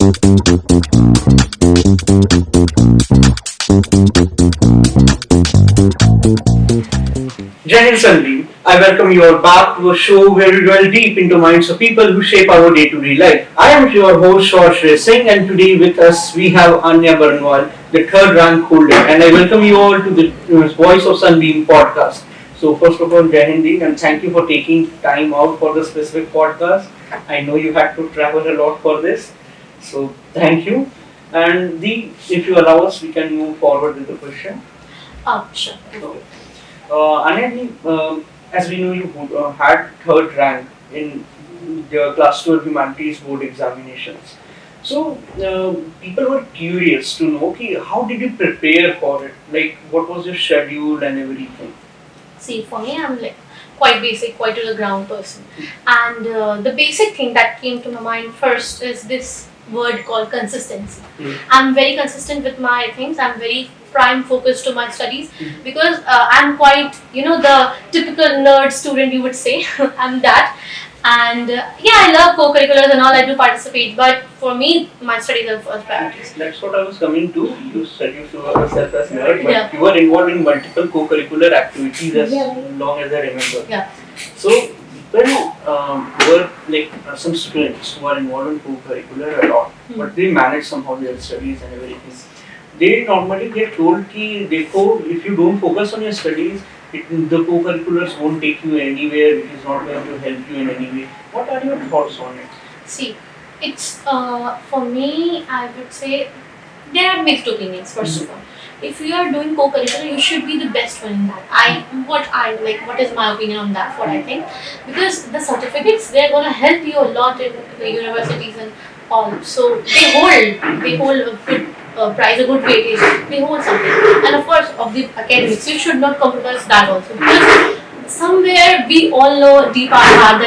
Jai Hind Sandeep, I welcome you all back to a show where we dwell deep into minds of people who shape our day-to-day life. I am your host Shaush Singh, and today with us we have Anya Baranwal, the third rank holder, and I welcome you all to the Voice of Sunbeam podcast. So first of all, Jai Hind, and thank you for taking time out for the specific podcast. I know you had to travel a lot for this, so thank you. And if you allow us, we can move forward with the question. Sure. Okay. Anya, as we know, you had third rank in the class 12 humanities board examinations. So people were curious to know how did you prepare for it? Like what was your schedule and everything? See, for me, I'm like quite basic, quite to the ground person. And the basic thing that came to my mind first is this word called consistency. I'm very consistent with my things. I'm very prime focused to my studies because I'm quite, the typical nerd student you would say. I'm that. And I love co-curriculars and all. I do participate, but for me, my studies are first priorities. That's what I was coming to. You said you saw yourself as nerd, but Yeah. you were involved in multiple co-curricular activities as long as I remember. Yeah. So when were like some students who are involved in co-curricular a lot, but they manage somehow their studies and everything. They normally get told that if you don't focus on your studies, the co-curriculars won't take you anywhere. It is not going to help you in any way. What are your thoughts on it? See, it's for me, I would say there are mixed opinions. First of all, if you are doing co-curricular, you should be the best one in that. What is my opinion on that? What I think, because the certificates they're gonna help you a lot in the universities and all. So they hold a good prize, a good weightage. They hold something, and of course, of the academics, you should not compromise that also because somewhere we all know deep our heart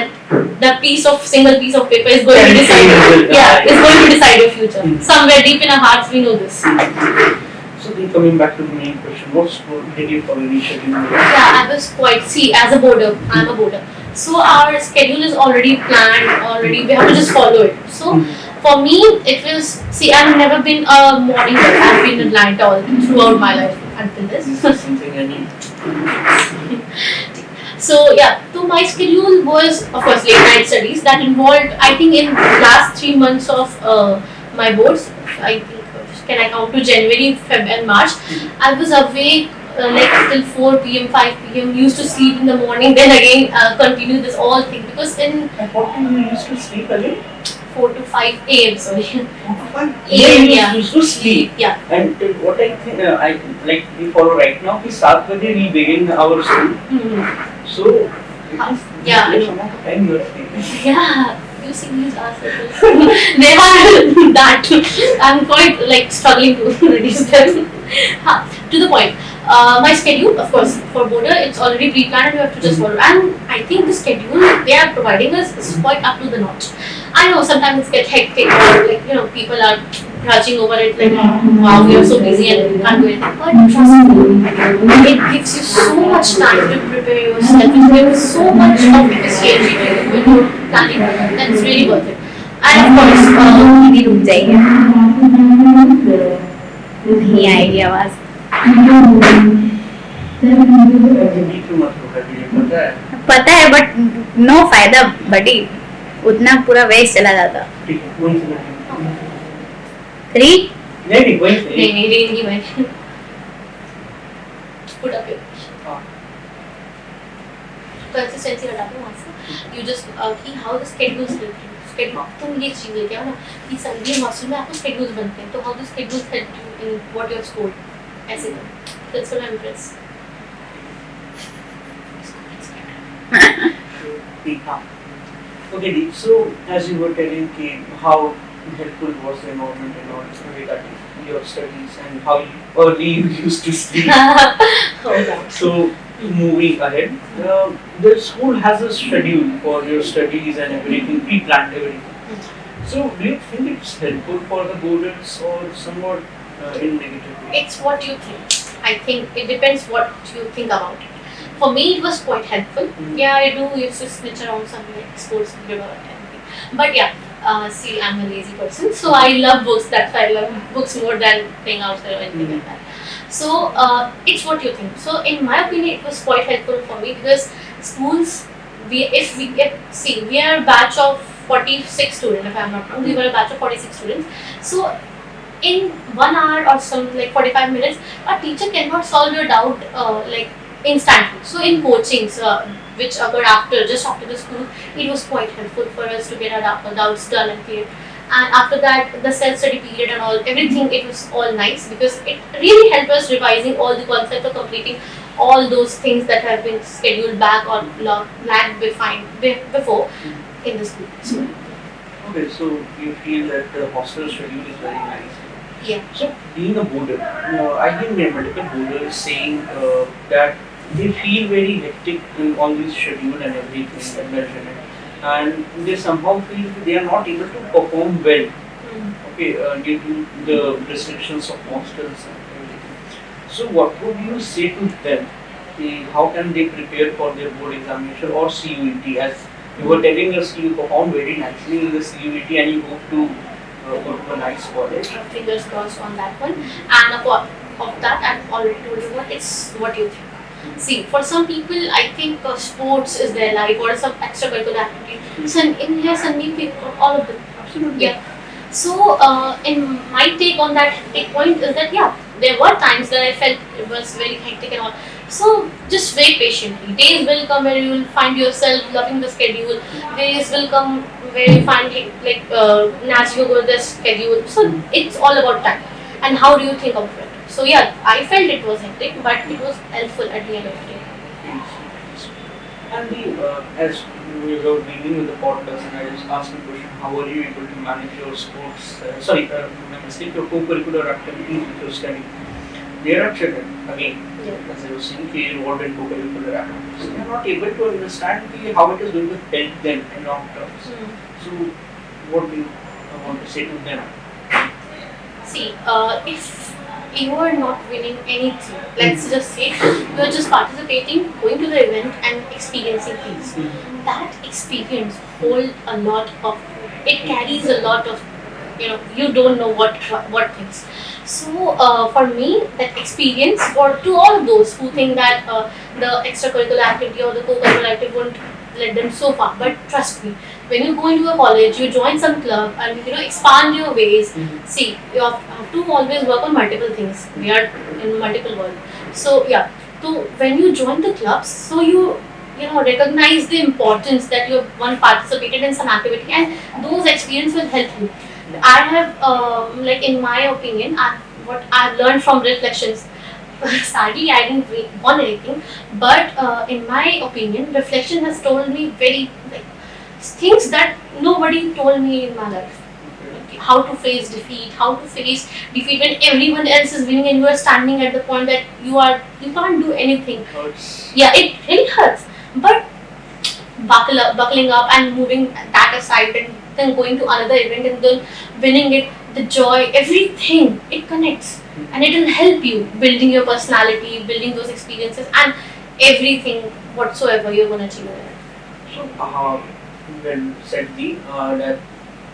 that single piece of paper is going to decide. Yeah, is going to decide your future. Somewhere deep in our hearts, we know this. So then coming back to the main question, what school did you follow initially? Yeah, I was quite, as a boarder, I'm a boarder. So our schedule is already planned, we have to just follow it. So for me, it was, I've never been a morning girl, I've been a night owl throughout my life until this. This is something I need. So my schedule was, of course, late night studies that involved, I think in last 3 months of my boards, I think, can I count to January, Feb and March, I was awake till 4 p.m., 5 p.m, used to sleep in the morning, then again continue this all thing because in... At what time you used to sleep again? 4 to 5 a.m, sorry. 5 a.m. you used to sleep? Yeah. And what I think, we follow right now, 7 baje we begin our school. So, yeah. Some of the time you are sleeping. Yeah. Using these articles. They are that. I'm quite struggling to reduce them. To the point. My schedule, of course, for boarder, it's already pre-planned and you have to just follow. And I think the schedule they are providing us is quite up to the notch. I know sometimes it gets hectic or people are grudging over it wow, we are so busy and can't do it. But trust me, it gives you so much time to prepare yourself. It gives so much of efficiency to your planning that it's really worth it. And of course, दीदी रुक जाइए नहीं आएगी आवाज पता है but no फायदा बटी उतना पूरा वेस्ट चला जाता 3 नहीं put up your consistency हटा दो वहाँ से you just how the schedules schedule तुम ये चीज़ लेके आओ ना कि सर ये मौसम में आपको schedules बनते हैं तो how the schedules help you in what you have scored ऐसे तो that's what I'm impressed. Okay, Deep. So as you were telling how helpful was the environment and all regarding your studies and how early you used to sleep. So moving ahead, the school has a schedule for your studies and everything, pre-planned everything. So do you think it's helpful for the boarders or somewhat in negative way? It's what you think. I think it depends what you think about it. For me, it was quite helpful. Yeah, I do used to snitch around some sports, and everything. But yeah, See, I'm a lazy person, so I love books. That's why I love books more than playing outside or anything like that. So it's what you think. So in my opinion, it was quite helpful for me because schools, if we get see, we are a batch of 46 students. If I'm not wrong, we were a batch of 46 students. So in 1 hour or some like 45 minutes, a teacher cannot solve your doubt like instantly. So in coachings, which occurred just after the school, it was quite helpful for us to get our doubts done and cleared. And after that, the self-study period and all, everything, it was all nice because it really helped us revising all the concepts or completing all those things that have been scheduled back or lagged before in the school. So, Okay, so you feel that the hostel schedule is very nice. yeah. So, being a boarder, I hear multiple boarders saying that they feel very hectic in all this schedule and everything and measurement, and they somehow feel they are not able to perform well. Okay, due to the restrictions of hostels and everything. So, what would you say to them? How can they prepare for their board examination or CUET? As you were telling us, you perform very nicely in the CUET and you hope to go to a nice college. Fingers crossed on that one. And of that, I've already told you what you think. See, for some people, I think sports is their life or some extracurricular activity. So in here, Sandeep, all of them. Absolutely. Yeah. So, in my take on that point is that yeah, there were times that I felt it was very hectic and all. So just wait patiently. Days will come where you will find yourself loving the schedule. Days will come where you find it like naturally go with the schedule. So it's all about time and how do you think of it. So yeah, I felt it was hectic, but it was helpful at the end of the day. And as we were dealing with the podcast, and I just asked the question, how are you able to manage your sports? My mistake, your co-curricular activities with your study. There are children, again, as I was saying, involved in co-curricular activities. They are not able to understand how it is going to help them in long terms. So, what do you want to say to them? See, if you are not winning anything, let's just say you are just participating, going to the event and experiencing things. That experience hold a lot of, it carries a lot of, you don't know what things. So for me, that experience, or to all of those who think that the extracurricular activity or the co-curricular activity won't let them so far, but trust me, when you go into a college, you join some club and expand your ways. See, you have to always work on multiple things. We are in multiple world. So yeah, so when you join the clubs, so you recognize the importance that you one participated in some activity, and those experiences will help you. I have like in my opinion, what I've learned from reflections. Sadly, I didn't won anything, but in my opinion, reflection has told me very things that nobody told me in my life. How to face defeat, when everyone else is winning and you are standing at the point that you can't do anything. Hurts. Yeah, it really hurts. But buckling up and moving that aside and then going to another event and then winning it, the joy, everything, it connects. And it will help you building your personality, building those experiences and everything whatsoever you're going to achieve in it. So, well said, that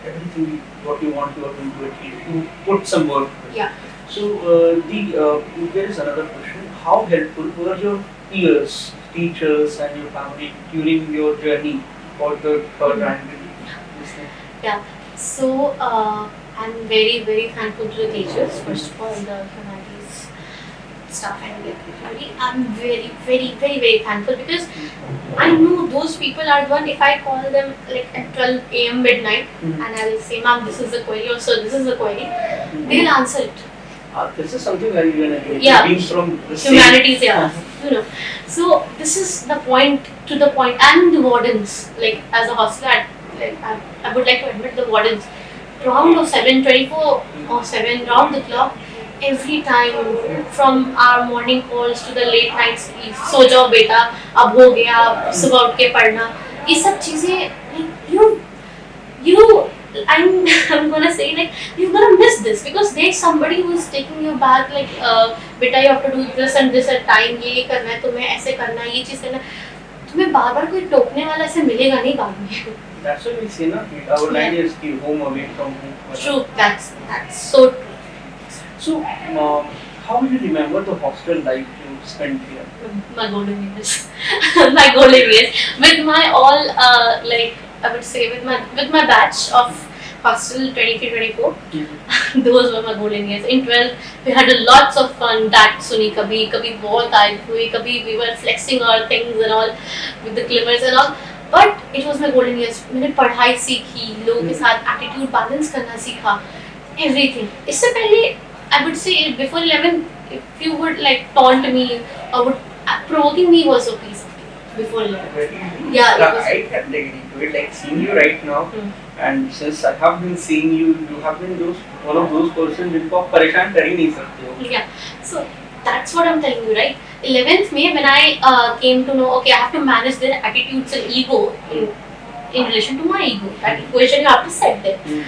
everything what you want you are going to achieve. You put some work. Yeah. So, there is another question. How helpful were your peers, teachers, and your family during your journey for the triangle? Yeah. So, I'm very, very thankful to the teachers. First of all, the humanities staff and the everybody. I'm very, very, very, very thankful because I know those people are the one. If I call them like at 12 a.m. midnight and I will say, "Ma'am, this is the query," or "Sir, this is the query," they'll answer it. This is something I even agree. Yeah. Being from the Humanities, yeah. So this is the point to the point, and the wardens, like as a hostler, I would like to admit the wardens. Round of 7:24 or 7 round the clock, every time from our morning calls to the late nights, सो जाओ बेटा, अब हो गया, सुबह उठ के पढ़ना, ये सब चीजें I'm gonna say like you're gonna miss this because there's somebody who's taking you back like बेटा you have to do this and this at time, ये करना है तुम्हें, ऐसे करना है, ये चीज करना है. तुम्हें बार-बार कोई टोकने वाला ऐसे मिलेगा नहीं बाद में. That's what we say, na? Our line is the home away from home. True, that's so true. So, how do you remember the hostel life you spent here? My golden years. My golden years. With my all like I would say with my batch of hostel 23-24, those were my golden years. In 12 we had a lots of fun. That suni kabhi बहुत आई हुई, kabhi we were flexing our things and all with the clippers and all. But it was my golden years. मैंने पढ़ाई सीखी, लोगों के साथ attitude balance करना सीखा, everything. इससे पहले I would say before 11, if you would like taunt me or would provoking me was a piece of it before 11. Very Yeah, it was. I can take it into it. Like seeing you right now, and since I have been seeing you, you have been one of those persons जिनको आप परेशान कर ही नहीं सकते हो. Yeah, so that's what I'm telling you, right? 11th May, when I came to know, okay, I have to manage their attitudes and ego in relation to my ego. That equation you have to set there.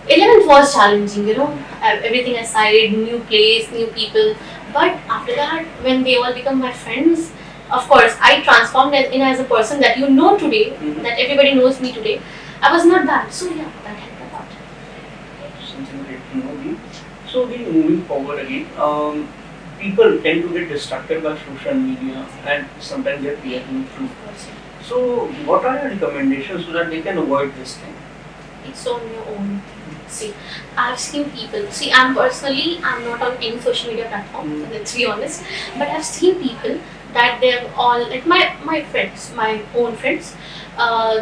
11th was challenging, you know, everything aside, new place, new people. But after that, when they all become my friends, of course, I transformed as a person that you know today, that everybody knows me today. I was not that. So yeah, that helped a lot. Something great to know you. So again, moving forward again, people tend to get distracted by social media and sometimes their peer influence. So what are your recommendations so that they can avoid this thing? It's on your own. See, I've seen people. See, I'm not on any social media platform. Let's be honest. But I've seen people that they're all like my friends, my own friends.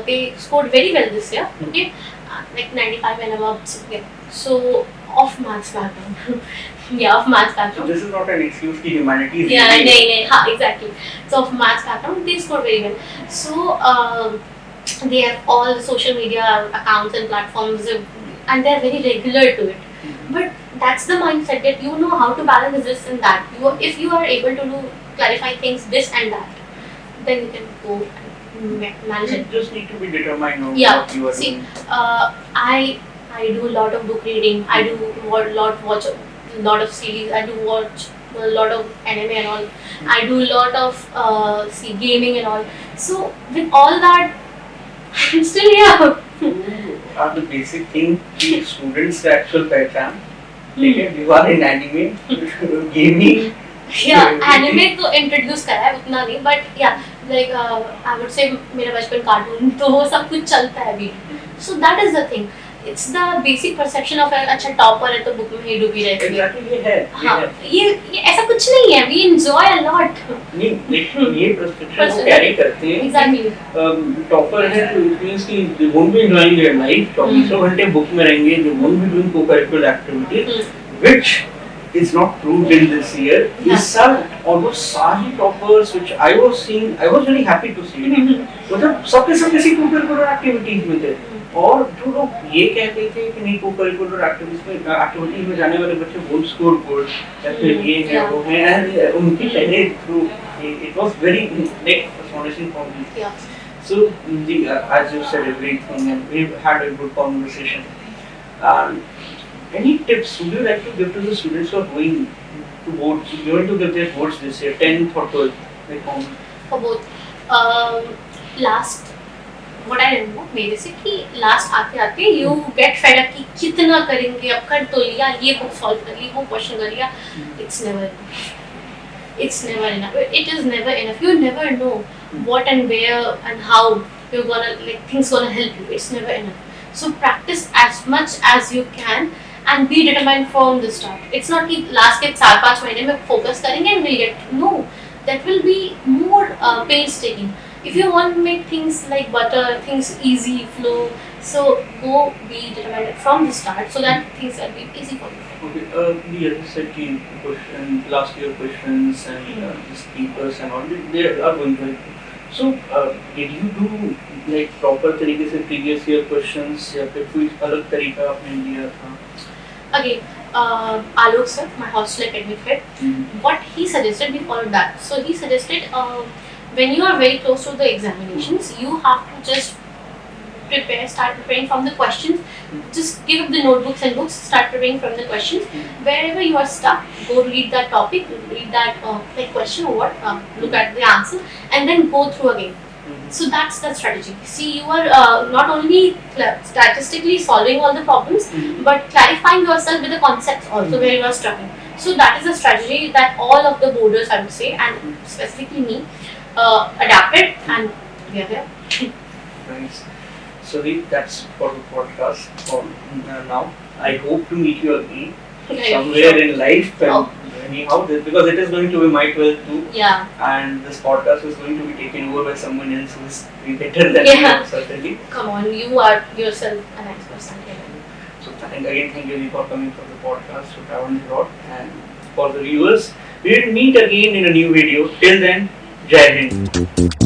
They scored very well this year. Okay, like 95 and above. So of maths background. Yeah, of maths So background. this is not an excuse to humanities. Yeah, exactly. So of maths background, they scored very well. So they have all the social media accounts and platforms, and they are very regular to it. But that's the mindset that you know how to balance this and that. If you are able to clarify things this and that, then you can go and manage You it. just need to be determined on Yeah. what you are See, doing. I do a lot of book reading. I do watch a lot of series. I do watch a lot of anime and all. I do a lot of gaming and all. So with all that, I'm still here. You are the basic thing the students का actual पहचान. ठीक है, you are in anime, gaming. Yeah, anime तो introduce करा है उतना नहीं, but yeah, like I would say मेरा बचपन कार्टून तो वो सब कुछ चलता है अभी. So that is the thing. It's the basic perception of अच्छा टॉपर है तो बुक में ही डूबी रहती है. Exactly ये है. हाँ, ये ऐसा कुछ नहीं है. We enjoy a lot. नहीं, ये prescription को carry करते हैं. Exactly. टॉपर है तो it means कि they won't be enjoying their life. 24 घंटे बुक में रहेंगे. They won't be doing co-curricular activities, which is not proved in this year. Is almost सारी toppers which I was seeing, I was very happy to see. मतलब सबके सब किसी co-curricular activities में थे. और जो लोग ये कहते थे कि नहीं को-करिकुलर एक्टिविटीज में जाने वाले बच्चे वोंट स्कोर गुड या फिर ये है वो है, एंड उनकी पहले through it was very like astonishing for me. Yeah. So as you said everything and we had a good conversation. Any tips would you like to give to the students who are going to boards, going to give their boards this year, 10th or 12th, like For both. Last what I remember मेरे से कि last आते आते you get fed up कि कितना करेंगे, अब कर तो लिया, ये बुक सॉल्व कर ली, वो क्वेश्चन कर लिया. It's never enough. It's never enough. It is never enough. You never know what and where and how you're gonna like things gonna help you. It's never enough. So practice as much as you can and be determined from the start. It's not कि last के 4-5 महीने में focus करेंगे and we'll get no. That will be more painstaking. If you want to make things like butter, things easy, flow, so go be determined from the start so that things will be easy for you. Okay, the other set की question, last year questions and the speakers and all, they are going to help you. So, did you do like proper तरीके से previous year questions या फिर कोई अलग तरीका आपने लिया था? Again, Alok sir, my hostel academic head, what he suggested, we followed that. So he suggested when you are very close to the examinations, you have to just start preparing from the questions. Just give up the notebooks and books, start preparing from the questions. Wherever you are stuck, go read that topic, read that like question or what, look at the answer, and then go through again. So that's the strategy. See, you are not only statistically solving all the problems, but clarifying yourself with the concepts also where you are struggling. So that is a strategy that all of the boarders, I would say, and specifically me, adapted, and we are here. Nice. So that's for the podcast for now. I hope to meet you again somewhere in life, and anyhow, because it is going to be my 12th too. Yeah. And this podcast is going to be taken over by someone else who is better than me, certainly. Come on, you are yourself an expert. So thank you for coming for the podcast to Travel Abroad, and for the viewers, we will meet again in a new video. Till then, Jai Hind.